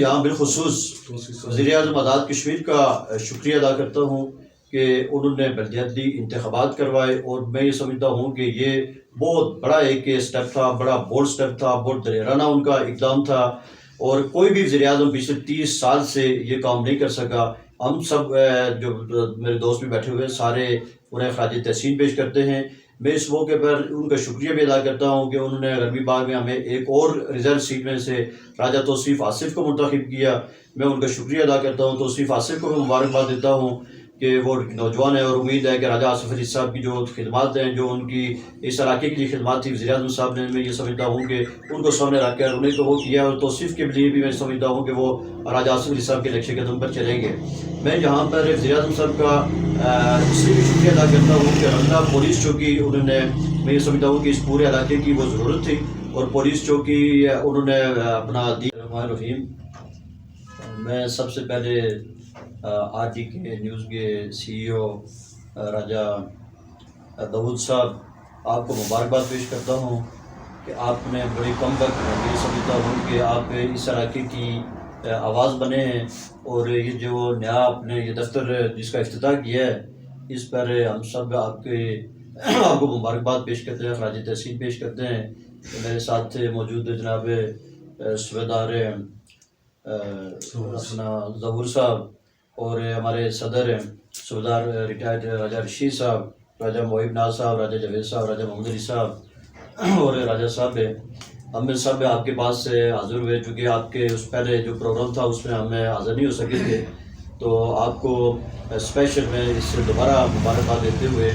یہاں بالخصوص وزیر اعظم آزاد کشمیر کا شکریہ ادا کرتا ہوں کہ انہوں نے بلدیاتی انتخابات کروائے، اور میں یہ سمجھتا ہوں کہ یہ بہت بڑا ایک اسٹیپ تھا، بڑا بولڈ اسٹیپ تھا، بہت دلیرانہ ان کا اقدام تھا، اور کوئی بھی وزیر اعظم پچھلے 30 سال سے یہ کام نہیں کر سکا۔ ہم سب جو میرے دوست بھی بیٹھے ہوئے سارے انہیں خراج تحسین پیش کرتے ہیں۔ میں اس موقع پر ان کا شکریہ بھی ادا کرتا ہوں کہ انہوں نے غربی باغ میں ہمیں ایک اور ریزرو سیٹ میں سے راجہ توصیف آصف کو منتخب کیا۔ میں ان کا شکریہ ادا کرتا ہوں، توصیف آصف کو بھی مبارکباد دیتا ہوں کہ وہ نوجوان ہے، اور امید ہے کہ راجہ آصف علی صاحب کی جو خدمات ہیں، جو ان کی اس علاقے کے لیے خدمات تھی وزیر اعظم صاحب نے، میں یہ سمجھتا ہوں کہ ان کو سامنے رکھ کر انہیں تو وہ کیا، اور توصیف کے لیے بھی میں سمجھتا ہوں کہ وہ راجہ آصف علی صاحب کے نقش قدم پر چلیں گے۔ میں یہاں پر وزیر اعظم صاحب کا اس لیے بھی شکریہ ادا کرتا ہوں کہ رنگلا پولیس چوکی انہوں نے، میں یہ سمجھتا ہوں کہ اس پورے علاقے کی وہ ضرورت تھی، اور پولیس چوکی انہوں نے اپنا الرحمن الرحیم۔ میں سب سے پہلے آر ٹی کے نیوز کے سی ای او راجہ داؤد صاحب، آپ کو مبارکباد پیش کرتا ہوں کہ آپ نے بڑی کم وقت میں یہ سمجھتا ہوں کہ آپ اس علاقے کی آواز بنے ہیں، اور یہ جو نیا آپ نے یہ دفتر جس کا افتتاح کیا ہے، اس پر ہم سب آپ کو مبارکباد پیش کرتے ہیں، خراج تحسین پیش کرتے ہیں۔ میرے ساتھ موجود جناب صوبیدار ظہور صاحب، اور ہمارے صدر صوبیدار ریٹائرڈ راجہ رشید صاحب، راجہ محب ناز صاحب، راجہ جاوید صاحب، راجہ محمد علی صاحب، اور راجہ صاحب، ہم سب آپ کے پاس سے حاضر ہوئے، چونکہ آپ کے اس پہلے جو پروگرام تھا اس میں ہمیں حاضر نہیں ہو سکے تھے، تو آپ کو اسپیشل میں اس سے دوبارہ مبارکباد دیتے ہوئے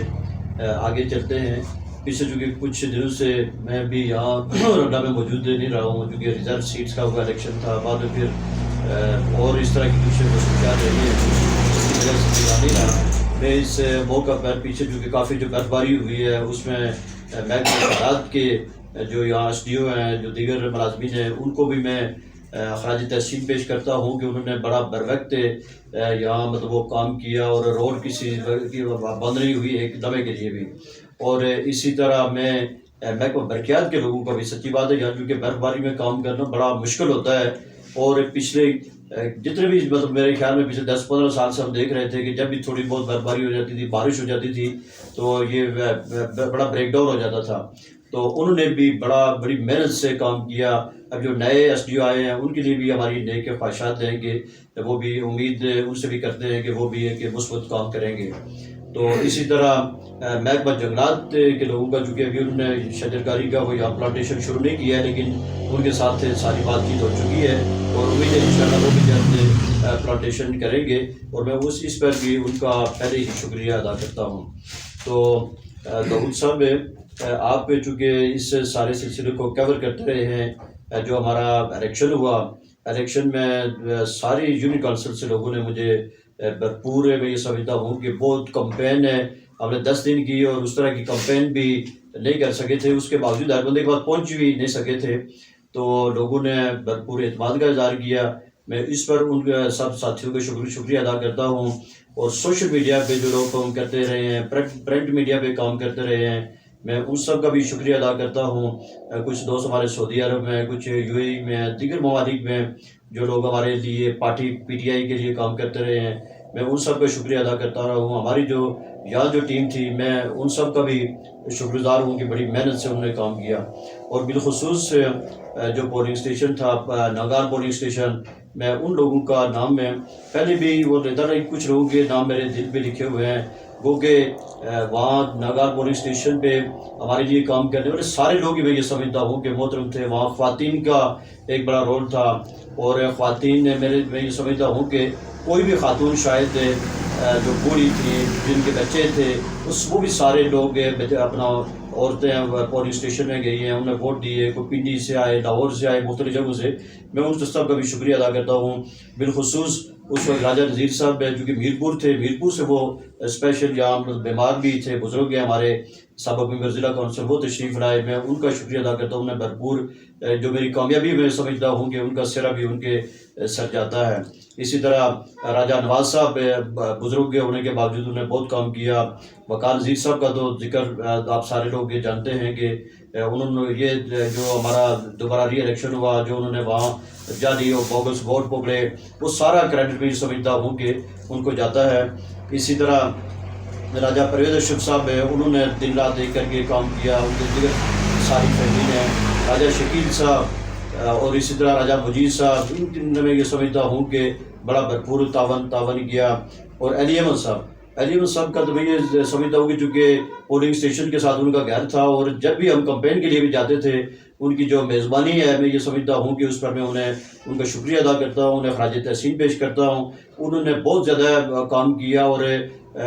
آگے چلتے ہیں۔ پچھلے چونکہ کچھ دنوں سے میں بھی یہاں رنڈا میں موجود نہیں رہا ہوں، کیونکہ ریزرو سیٹس کا وہ الیکشن تھا، بعد میں پھر اور اس طرح کی کچھ مصروفیات رہی ہیں، اس کی وجہ سے یہاں نہیں رہا۔ میں اس موقع پر پیچھے چونکہ کافی جو برف باری ہوئی ہے، اس میں محکمہ زراعت کے جو یہاں ایس ڈی او ہیں، جو دیگر ملازمین ہیں، ان کو بھی میں خراج تحسین پیش کرتا ہوں کہ انہوں نے بڑا بروقت یہاں مطلب وہ کام کیا، اور روڈ کسی کی بند نہیں ہوئی ایک دمے کے لیے بھی۔ اور اسی طرح میں محکمہ برقیات کے لوگوں کا بھی، سچی بات ہے یہاں کیونکہ برف باری میں کام کرنا بڑا مشکل ہوتا ہے، اور پچھلے جتنے بھی مطلب میرے خیال میں پچھلے 10-15 سال سے ہم دیکھ رہے تھے کہ جب بھی تھوڑی بہت برف باری ہو جاتی تھی، بارش ہو جاتی تھی، تو یہ بڑا بریک ڈاؤن ہو جاتا تھا۔ تو انہوں نے بھی بڑی محنت سے کام کیا۔ اب جو نئے ایس ڈی او آئے ہیں ان کے لیے بھی ہماری نیک خواہشات رہیں گے، وہ بھی امید ان سے بھی کرتے ہیں کہ وہ بھی ایک مثبت کام کریں گے۔ تو اسی طرح محکمہ جنگلات کے لوگوں کا، چونکہ ابھی انہوں نے شجرکاری کا وہ یہاں پلانٹیشن شروع نہیں کیا ہے، لیکن ان کے ساتھ ساری بات چیت ہو چکی ہے، اور امید ہے انشاءاللہ وہ بھی جلد پلانٹیشن کریں گے، اور میں اس پر بھی ان کا پہلے ہی شکریہ ادا کرتا ہوں۔ تو داؤد صاحب، آپ چونکہ اس سارے سلسلے کو کور کرتے رہے ہیں، جو ہمارا الیکشن ہوا، الیکشن میں ساری یونین کونسل سے لوگوں نے مجھے بھرپور میں یہ سمجھتا ہوں کہ بہت کمپین ہے، ہم نے 10 دن کی، اور اس طرح کی کمپین بھی نہیں کر سکے تھے، اس کے باوجود ہر بندے کے بعد پہنچ بھی نہیں سکے تھے، تو لوگوں نے بھرپور اعتماد کا اظہار کیا۔ میں اس پر ان سب ساتھیوں کا شکریہ ادا کرتا ہوں، اور سوشل میڈیا پہ جو لوگ کام کرتے رہے ہیں، پرنٹ میڈیا پہ کام کرتے رہے ہیں، میں ان سب کا بھی شکریہ ادا کرتا ہوں۔ کچھ دوست ہمارے سعودی عرب میں، کچھ یو اے ای میں، دیگر ممالک میں جو لوگ ہمارے لیے پارٹی پی ٹی آئی کے لیے کام کرتے رہے ہیں، میں ان سب کا شکریہ ادا کرتا رہا ہوں۔ ہماری جو یہاں جو ٹیم تھی، میں ان سب کا بھی شکر گزار ہوں کہ بڑی محنت سے انہوں نے کام کیا، اور بالخصوص جو پولنگ اسٹیشن تھا ناگار پولنگ اسٹیشن، میں ان لوگوں کا نام میں پہلے بھی وہ لیتا رہا، کچھ لوگوں کے نام میرے دل پہ لکھے ہوئے ہیں، وہ کہ وہاں ناگار پولنگ اسٹیشن پہ ہمارے لیے کام کرنے والے سارے لوگ ہی میں یہ سمجھتا ہوں کہ محترم تھے۔ وہاں خواتین کا ایک بڑا رول تھا، اور خواتین میں یہ سمجھتا ہوں کہ کوئی بھی خاتون شاید جو بوڑھی تھی، جن کے بچے تھے، وہ بھی سارے لوگ اپنا عورتیں پولنگ اسٹیشن میں گئی ہیں، انہوں نے ووٹ دیے، کوئی پنڈی سے آئے، لاہور سے آئے، مختلف جگہوں سے، میں ان سب کا بھی شکریہ ادا کرتا ہوں۔ بالخصوص اس وقت راجہ نذیر صاحب جو کہ میرپور تھے، میرپور سے وہ اسپیشل یہاں بیمار بھی تھے، بزرگ ہیں ہمارے سابق ممبر ضلع کونسل وہ تشریف لائے. میں ان کا شکریہ ادا کرتا ہوں. انہیں بھرپور جو میری کامیابی میں سمجھتا ہوں کہ ان کا سرا بھی ان کے سر جاتا ہے. اسی طرح راجہ نواز صاحب بزرگ ہونے کے باوجود انہیں بہت کام کیا. وقار نذیر صاحب کا تو ذکر آپ سارے لوگ یہ جانتے ہیں کہ انہوں نے یہ جو ہمارا دوبارہ ری الیکشن ہوا، جو انہوں نے وہاں جعلی اور بوگس ووٹ پکڑے، وہ سارا کریڈٹ بھی سمجھتا ہوں کہ ان کو جاتا ہے. اسی طرح راجہ پرویز اشرف صاحب ہے، انہوں نے دن رات دیکھ کر کے کام کیا. ان کے دیگر ساری فیملی نے، راجہ شکیل صاحب اور اسی طرح راجہ مجید صاحب، ان میں یہ سمجھتا ہوں کہ بڑا بھرپور تعاون کیا. اور علی احمد صاحب کا تو میں یہ سمجھتا ہوں کہ چونکہ پولنگ اسٹیشن کے ساتھ ان کا گھر تھا، اور جب بھی ہم کمپین کے لیے بھی جاتے تھے، ان کی جو میزبانی ہے میں یہ سمجھتا ہوں کہ اس پر میں ان کا شکریہ ادا کرتا ہوں، انہیں خراج تحسین پیش کرتا ہوں. انہوں نے بہت زیادہ کام کیا، اور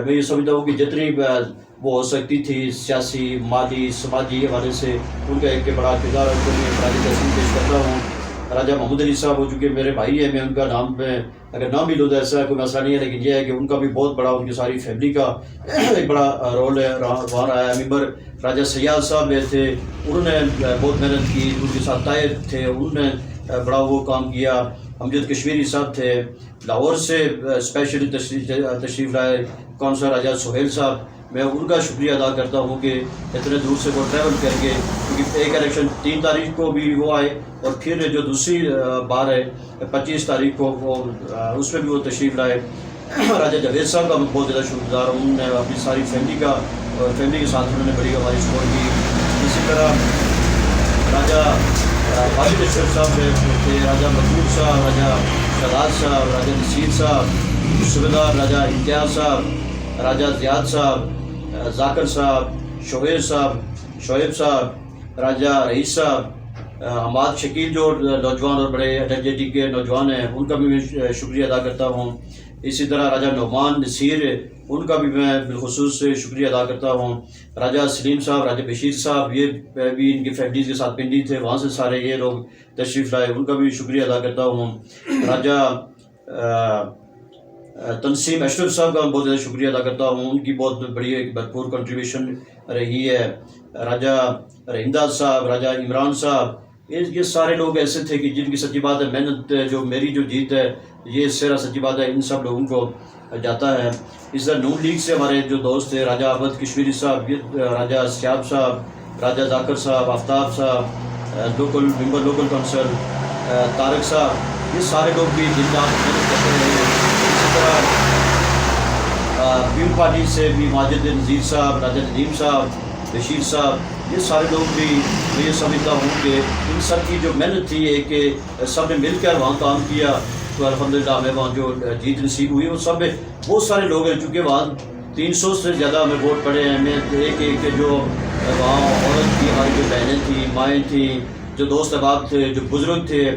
میں یہ سمجھتا ہوں کہ جتنی وہ ہو سکتی تھی سیاسی، مالی، سماجی حوالے سے ان کا ایک بڑا کردار ہے، ان کو میں خراج تحسین پیش کرتا ہوں. راجہ محمد علی صاحب ہو چکے میرے بھائی ہیں، میں ان کا نام میں اگر نام بھی لوں تو ایسا کوئی مسئلہ نہیں ہے، لیکن یہ ہے کہ ان کا بھی بہت بڑا، ان کی ساری فیملی کا ایک بڑا رول ہے وہاں رہا ہے. ممبر راجہ سیاد صاحب تھے، انہوں نے بہت محنت کی. ان کے ساتھ طاہر تھے، انہوں نے بڑا وہ کام کیا. امجد کشمیری صاحب تھے، لاہور سے اسپیشلی تشریف لائے. کونسلر راجہ سہیل صاحب، میں ان کا شکریہ ادا کرتا ہوں کہ اتنے دور سے وہ ٹریول کر کے، کیونکہ ایک الیکشن 3 تاریخ کو بھی وہ آئے، اور پھر جو دوسری بار ہے 25 تاریخ کو وہ اس میں بھی وہ تشریف لائے. راجہ جاوید صاحب کا میں بہت زیادہ شکر گزار ہوں. انہوں نے اپنی ساری فیملی کا، اور فیملی کے ساتھ انہوں نے بڑی ہماری سپورٹ کی. اسی طرح راجہ واجد اشرف صاحب تھے، راجہ مقبول صاحب، راجہ شہزاد صاحب، راجہ نصیر صاحب، صوبیدار راجہ امتیاز صاحب، راجہ زیاد صاحب، ذاکر صاحب، شعیب صاحب، راجہ رئیس صاحب، حماد شکیل جو نوجوان اور بڑے انرجیٹک کے نوجوان ہیں، ان کا بھی میں شکریہ ادا کرتا ہوں. اسی طرح راجہ نعمان نصیر، ان کا بھی میں بالخصوص شکریہ ادا کرتا ہوں. راجہ سلیم صاحب، راجہ بشیر صاحب، یہ بھی ان کی فیملیز کے ساتھ پنڈی تھے، وہاں سے سارے یہ لوگ تشریف لائے، ان کا بھی شکریہ ادا کرتا ہوں. راجہ تنسیم اشرف صاحب کا میں بہت زیادہ شکریہ ادا کرتا ہوں، ان کی بہت بڑی ایک بھرپور کنٹریبیوشن رہی ہے. راجہ رحمداد صاحب، راجہ عمران صاحب، یہ سارے لوگ ایسے تھے کہ جن کی سچی بات ہے محنت، جو میری جو جیت ہے یہ سیرا سچی بات ہے ان سب لوگوں کو جاتا ہے. اس طرح نون لیگ سے ہمارے جو دوست تھے، راجہ عبد کشمیری صاحب، راجہ سیاب صاحب، راجہ ذاکر صاحب، آفتاب صاحب، ممبر لوکل کونسل طارق صاحب، یہ سارے لوگ بھی دن رات محنت کرتے رہے. اسی طرح پیپل پارٹی سے بھی ماجد نذیر صاحب، راجہ ندیم صاحب، بشیر صاحب، یہ سارے لوگ بھی میں یہ سمجھتا ہوں کہ ان سب کی جو محنت تھی ہے کہ سب نے مل کر وہاں کام کیا، تو الحمدللہ ہمیں وہاں جو جیت نصیب ہوئی. وہ سب بہت سارے لوگ ہیں، چونکہ وہاں 300 سے زیادہ ہمیں ووٹ پڑے ہیں. میں ایک جو وہاں عورت تھی، ہماری جو بہنیں تھیں، مائیں تھیں، جو دوست احباب تھے، جو بزرگ تھے،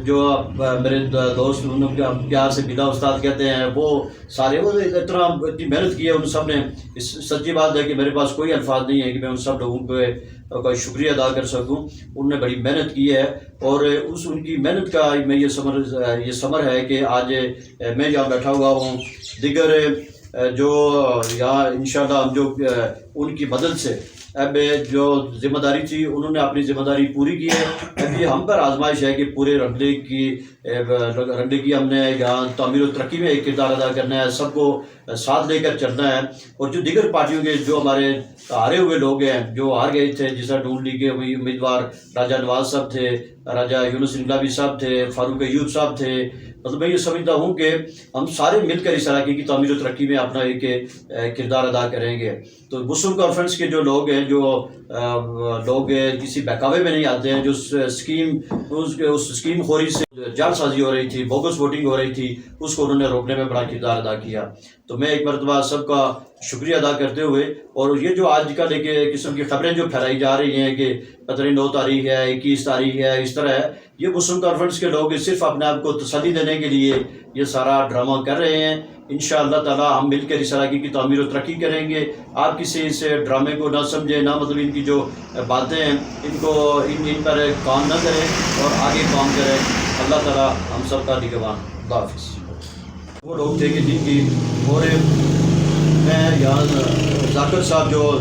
جو میرے دوست انہوں کے پیار سے بلا استاد کہتے ہیں، وہ سارے وہ اتنی محنت کی ہے ان سب نے. سچی بات ہے کہ میرے پاس کوئی الفاظ نہیں ہے کہ میں ان سب لوگوں کا شکریہ ادا کر سکوں. انہوں نے بڑی محنت کی ہے، اور ان کی محنت کا میں یہ ثمر ہے کہ آج میں یہاں بیٹھا ہوا ہوں. دیگر جو یہاں انشاءاللہ ہم جو ان کی مدد سے اب جو ذمہ داری تھی انہوں نے اپنی ذمہ داری پوری کی ہے. اب یہ ہم پر آزمائش ہے کہ پورے رنڈے کی ہم نے یہاں تعمیر و ترقی میں ایک کردار ادا کرنا ہے، سب کو ساتھ لے کر چلنا ہے. اور جو دیگر پارٹیوں کے جو ہمارے ہارے ہوئے لوگ ہیں، جو ہار گئے تھے، جیسا نون لیگ کے امیدوار راجہ نواز صاحب تھے، راجہ یونس انقلابی صاحب تھے، فاروق ایوب صاحب تھے، مطلب میں یہ سمجھتا ہوں کہ ہم سارے مل کر اس علاقے کی تعمیر و ترقی میں اپنا ایک کردار ادا کریں گے. تو مسلم کانفرنس کے جو لوگ ہیں، جو لوگ کسی بہکاوے میں نہیں آتے ہیں، جو اس اسکیم خوری سے جال سازی ہو رہی تھی، بوگس ووٹنگ ہو رہی تھی، اس کو انہوں نے روکنے میں بڑا کردار ادا کیا. تو میں ایک مرتبہ سب کا شکریہ ادا کرتے ہوئے، اور یہ جو آج کل ایک قسم کی خبریں جو پھیلائی جا رہی ہیں کہ پتہ نہیں 9 تاریخ ہے، 21 تاریخ ہے، اس طرح ہے، یہ مسلم کانفرنس کے لوگ صرف اپنے آپ کو تسلی دینے کے لیے یہ سارا ڈرامہ کر رہے ہیں. انشاءاللہ تعالی ہم مل کر اس علاقے کی تعمیر و ترقی کریں گے. آپ کسی اس ڈرامے کو نہ سمجھیں، نہ مطلب ان کی جو باتیں ہیں ان پر کام نہ کریں، اور آگے کام کریں. اللہ تعالی ہم سب کا نگہبان. اللہ حافظ. وہ لوگ تھے کہ جن کی اور میں یہاں ذاکر صاحب جو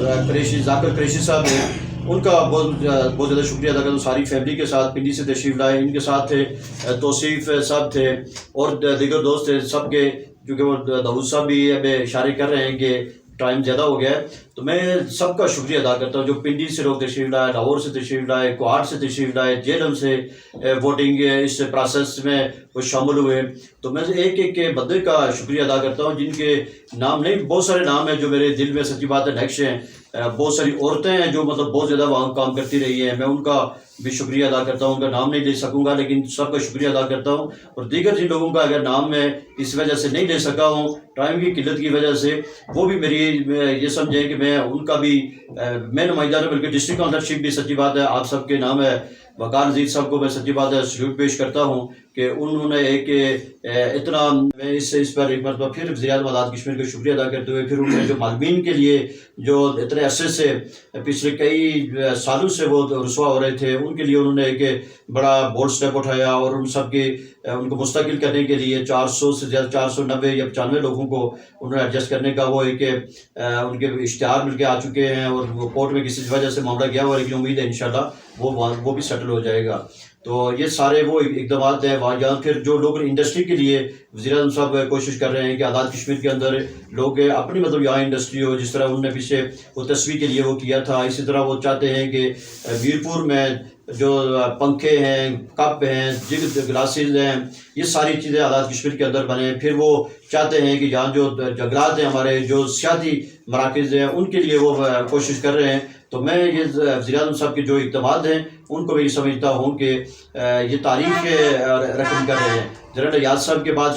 ذاکر قریشی صاحب ہیں ان کا بہت زیادہ شکریہ ادا کرتا ہوں. ساری فیملی کے ساتھ پنڈی سے تشریف لائے. ان کے ساتھ تھے توصیف صاحب تھے اور دیگر دوست تھے سب کے, کیونکہ وہ داؤد صاحب بھی اب اشارے کر رہے ہیں کہ ٹائم زیادہ ہو گیا ہے. تو میں سب کا شکریہ ادا کرتا ہوں جو پنڈی سے لوگ تشریف لائے, لاہور سے تشریف لائے, کوہاٹ سے تشریف لائے, جہلم سے ووٹنگ اس پروسیس میں وہ شامل ہوئے. تو میں ایک ایک بندے کا شکریہ ادا کرتا ہوں جن کے نام نہیں, بہت سارے نام ہیں جو میرے دل میں سچی بات ہے نقش ہیں. بہت ساری عورتیں ہیں جو مطلب بہت زیادہ وہاں کام کرتی رہی ہیں, میں ان کا بھی شکریہ ادا کرتا ہوں. ان کا نام نہیں لے سکوں گا لیکن سب کا شکریہ ادا کرتا ہوں. اور دیگر جن لوگوں کا اگر نام میں اس وجہ سے نہیں لے سکا ہوں ٹائم کی قلت کی وجہ سے, وہ بھی میری یہ سمجھیں کہ میں ان کا بھی میں نمائندہ ہوں, بلکہ ڈسٹرکٹ کانسلرشپ بھی سچی بات ہے آپ سب کے نام ہے. وقار نذیر صاحب کو میں سچی بات ہے سلیوٹ پیش کرتا ہوں کہ انہوں نے ایک اتنا, میں اس پر ایک مرتبہ پھر وزیر اعظم آزاد کشمیر کا شکریہ ادا کرتے ہوئے پھر انہوں نے جو معلمین کے لیے جو اتنے عرصے سے پچھلے کئی سالوں سے وہ رسوا ہو رہے تھے ان کے لیے انہوں نے ایک بڑا بولڈ سٹیپ اٹھایا اور ان سب کے ان کو مستقل کرنے کے لیے 400 سے زیادہ 490 یا 95 لوگوں کو انہوں نے ایڈجسٹ کرنے کا وہ ایک ان کے اشتہار مل کے آ چکے ہیں اور وہ کورٹ میں کسی وجہ سے معاملہ گیا ہوا, لیکن امید ہے انشاءاللہ وہ بھی سیٹل ہو جائے گا. تو یہ سارے وہ اقدامات ہیں. وہاں پھر جو لوگ انڈسٹری کے لیے وزیر اعظم صاحب کوشش کر رہے ہیں کہ آزاد کشمیر کے اندر لوگ اپنی مطلب یہاں انڈسٹری ہو, جس طرح انہوں نے پیچھے وہ تصویر کے لیے وہ کیا تھا, اسی طرح وہ چاہتے ہیں کہ ویرپور میں جو پنکھے ہیں, کپ ہیں, گلاسز ہیں, یہ ساری چیزیں آزاد کشمیر کے اندر بنے. پھر وہ چاہتے ہیں کہ یہاں جو جنگلات ہیں ہمارے جو سیاحتی مراکز ہیں ان کے لیے وہ کوشش کر رہے ہیں. تو میں یہ وزیر اعظم صاحب کے جو اقدامات ہیں ان کو میں یہ سمجھتا ہوں کہ یہ تاریخ رقم کر رہے ہیں. جنرل ایاز صاحب کے بعد